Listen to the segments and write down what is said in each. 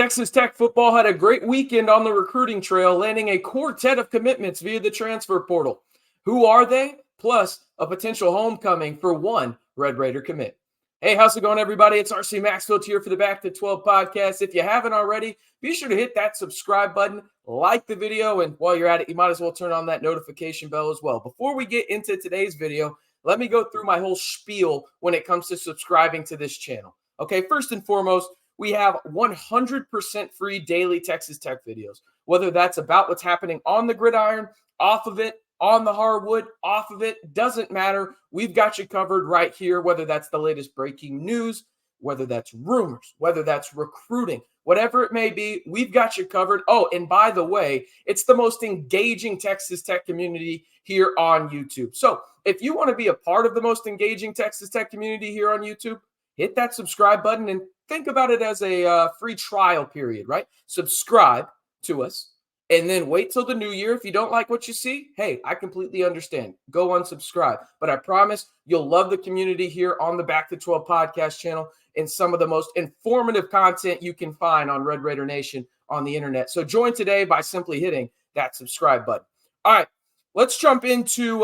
Texas Tech football had a great weekend on the recruiting trail, landing a quartet of commitments via the transfer portal. Who are they? Plus, a potential homecoming for one Red Raider commit. Hey, how's it going, everybody? It's RC Maxfield here for the Back to 12 podcast. If you haven't already, be sure to hit that subscribe button, like the video, and while you're at it, you might as well turn on that notification bell as well. Before we get into today's video, let me go through my whole spiel when it comes to subscribing to this channel. Okay, first and foremost, we have 100% free daily Texas Tech videos, whether that's about what's happening on the gridiron, off of it, on the hardwood, off of it, doesn't matter. We've got you covered right here, whether that's the latest breaking news, whether that's rumors, whether that's recruiting, whatever it may be, we've got you covered. Oh, and by the way, it's the most engaging Texas Tech community here on YouTube. So if you want to be a part of the most engaging Texas Tech community here on YouTube, hit that subscribe button and think about it as a free trial period, right? Subscribe to us and then wait till the new year. If you don't like what you see, hey, I completely understand. Go unsubscribe. But I promise you'll love the community here on the Back to 12 podcast channel and some of the most informative content you can find on Red Raider Nation on the internet. So join today by simply hitting that subscribe button. All right, let's jump into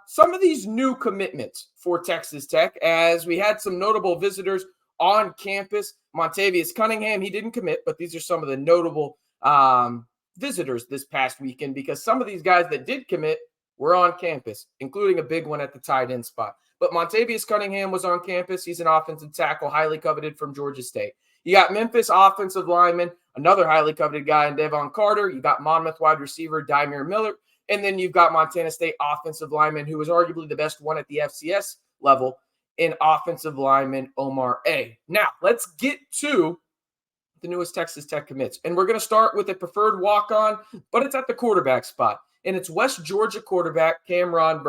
some of these new commitments for Texas Tech as we had some notable visitors on campus. Montavious Cunningham, he didn't commit, but these are some of the notable visitors this past weekend because some of these guys that did commit were on campus, including a big one at the tight end spot. But Montavious Cunningham was on campus. He's an offensive tackle, highly coveted from Georgia State. You got Memphis offensive lineman, another highly coveted guy in Devon Carter. You got Monmouth wide receiver Dymere Miller. And then you've got Montana State offensive lineman, who was arguably the best one at the FCS level, in offensive lineman Omar A. Now, let's get to the newest Texas Tech commits. And we're going to start with a preferred walk-on, but it's at the quarterback spot. And it's West Georgia quarterback Cameran.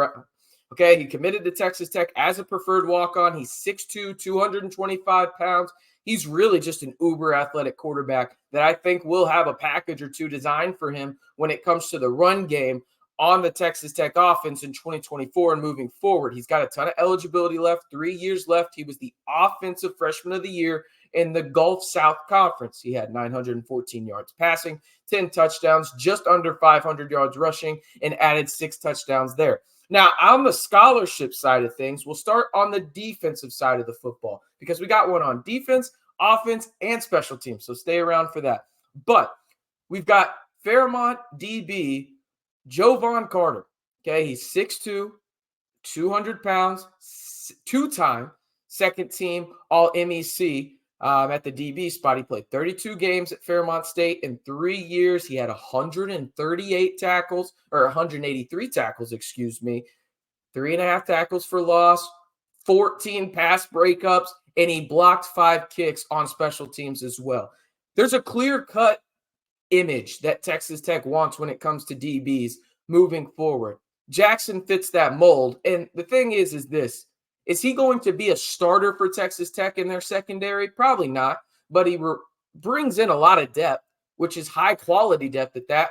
Okay, he committed to Texas Tech as a preferred walk-on. He's 6'2", 225 pounds. He's really just an uber athletic quarterback that I think will have a package or two designed for him when it comes to the run game on the Texas Tech offense in 2024 and moving forward. He's got a ton of eligibility left, 3 years left. He was the offensive freshman of the year in the Gulf South Conference. He had 914 yards passing, 10 touchdowns, just under 500 yards rushing, and added 6 touchdowns there. Now, on the scholarship side of things, we'll start on the defensive side of the football because we got one on defense, offense, and special teams. So stay around for that. But we've got Fairmont DB Jovon Carter. Okay, he's 6'2", 200 pounds, two-time second team All-MEC at the DB spot. He played 32 games at Fairmont State in 3 years. He had 183 tackles, 3.5 tackles for loss, 14 pass breakups, and he blocked 5 kicks on special teams as well. There's a clear-cut image that Texas Tech wants when it comes to DBs moving forward. Jackson fits that mold. And the thing is this. Is he going to be a starter for Texas Tech in their secondary? Probably not, but he brings in a lot of depth, which is high-quality depth at that,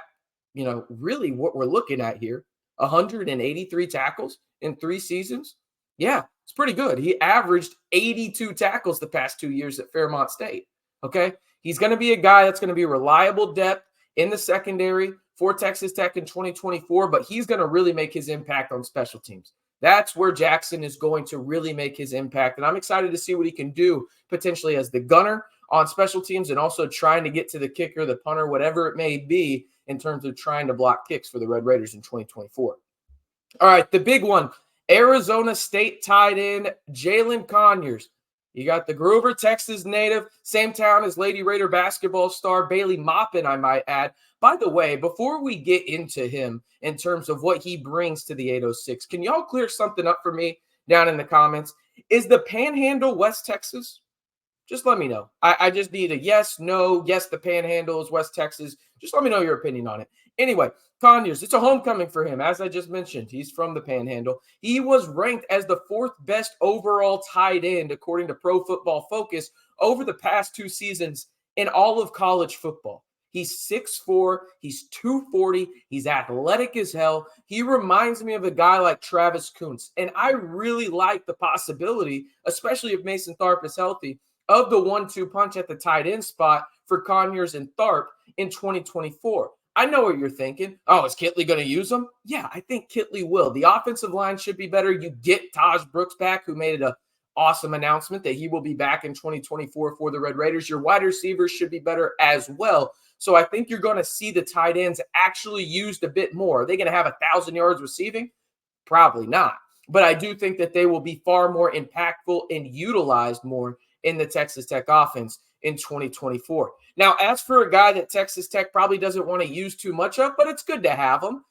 really what we're looking at here. 183 tackles in 3 seasons. Yeah, it's pretty good. He averaged 82 tackles the past 2 years at Fairmont State, okay? He's going to be a guy that's going to be reliable depth in the secondary for Texas Tech in 2024, but he's going to really make his impact on special teams. That's where Jackson is going to really make his impact, and I'm excited to see what he can do potentially as the gunner on special teams and also trying to get to the kicker, the punter, whatever it may be in terms of trying to block kicks for the Red Raiders in 2024. All right, the big one, Arizona State tight end Jalin Conyers. You got the Grover, Texas native, same town as Lady Raider basketball star Bailey Maupin, I might add. By the way, before we get into him in terms of what he brings to the 806, can y'all clear something up for me down in the comments? Is the Panhandle West Texas? Just let me know. I just need a yes, no, yes, the Panhandle is West Texas. Just let me know your opinion on it. Anyway, Conyers, it's a homecoming for him. As I just mentioned, he's from the Panhandle. He was ranked as the 4th best overall tight end, according to Pro Football Focus, over the past 2 seasons in all of college football. He's 6'4", he's 240, he's athletic as hell. He reminds me of a guy like Travis Kuntz. And I really like the possibility, especially if Mason Tharp is healthy, of the 1-2 punch at the tight end spot for Conyers and Tharp in 2024. I know what you're thinking. Oh, is Kitley going to use them? Yeah, I think Kitley will. The offensive line should be better. You get Taj Brooks back, who made an awesome announcement that he will be back in 2024 for the Red Raiders. Your wide receivers should be better as well. So I think you're going to see the tight ends actually used a bit more. Are they going to have 1,000 yards receiving? Probably not. But I do think that they will be far more impactful and utilized more in the Texas Tech offense in 2024. Now, as for a guy that Texas Tech probably doesn't want to use too much of, but it's good to have him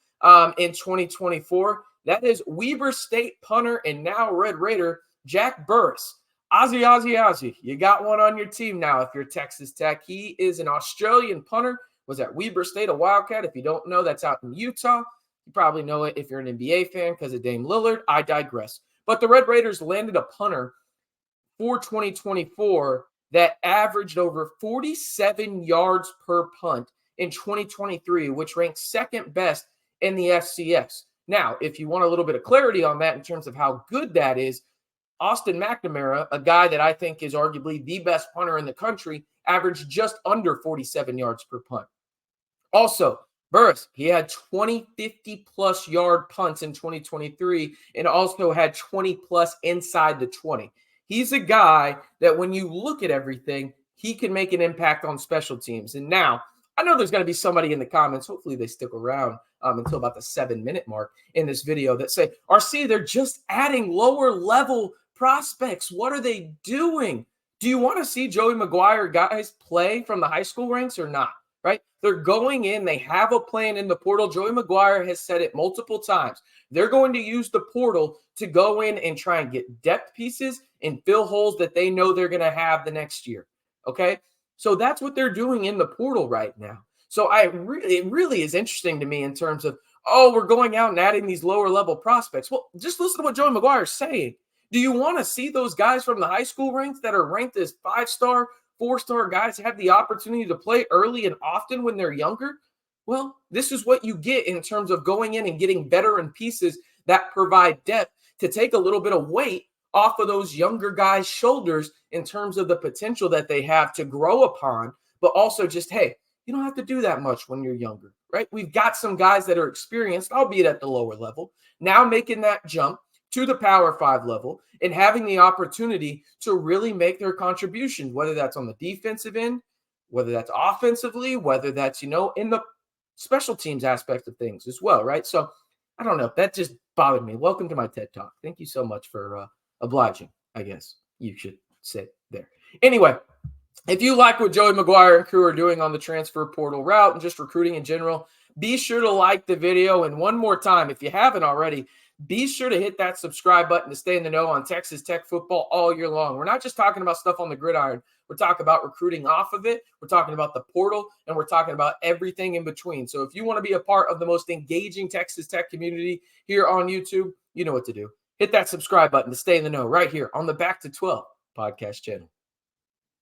in 2024, that is Weber State punter and now Red Raider Jack Burgess. Ozzy. You got one on your team now if you're Texas Tech. He is an Australian punter, was at Weber State, a Wildcat. If you don't know, that's out in Utah. You probably know it if you're an NBA fan because of Dame Lillard. I digress. But the Red Raiders landed a punter for 2024 that averaged over 47 yards per punt in 2023, which ranks second best in the FCS. Now, if you want a little bit of clarity on that in terms of how good that is, Austin McNamara, a guy that I think is arguably the best punter in the country, averaged just under 47 yards per punt. Also, Burgess, he had 20, 50-plus yard punts in 2023 and also had 20-plus inside the 20. He's a guy that when you look at everything, he can make an impact on special teams. And now, I know there's going to be somebody in the comments, hopefully they stick around until about the 7-minute mark in this video, that say, RC, they're just adding lower-level prospects. What are they doing? Do you want to see Joey McGuire guys play from the high school ranks or not? Right? They're going in. They have a plan in the portal. Joey McGuire has said it multiple times. They're going to use the portal to go in and try and get depth pieces and fill holes that they know they're going to have the next year. Okay? So that's what they're doing in the portal right now. So it really is interesting to me in terms of, oh, we're going out and adding these lower level prospects. Well, just listen to what Joey McGuire is saying. Do you want to see those guys from the high school ranks that are ranked as 5-star, 4-star guys have the opportunity to play early and often when they're younger? Well, this is what you get in terms of going in and getting veteran pieces that provide depth to take a little bit of weight off of those younger guys' shoulders in terms of the potential that they have to grow upon, but also just, hey, you don't have to do that much when you're younger, right? We've got some guys that are experienced, albeit at the lower level, now making that jump to the Power 5 level and having the opportunity to really make their contribution, whether that's on the defensive end, whether that's offensively, whether that's, in the special teams aspect of things as well, right? So I don't know. That just bothered me. Welcome to my TED Talk. Thank you so much for obliging, I guess you should say there. Anyway, if you like what Joey McGuire and crew are doing on the transfer portal route and just recruiting in general, be sure to like the video. And one more time, if you haven't already, be sure to hit that subscribe button to stay in the know on Texas Tech football all year long. We're not just talking about stuff on the gridiron. We're talking about recruiting off of it. We're talking about the portal, and we're talking about everything in between. So if you want to be a part of the most engaging Texas Tech community here on YouTube, you know what to do. Hit that subscribe button to stay in the know right here on the Back to 12 podcast channel.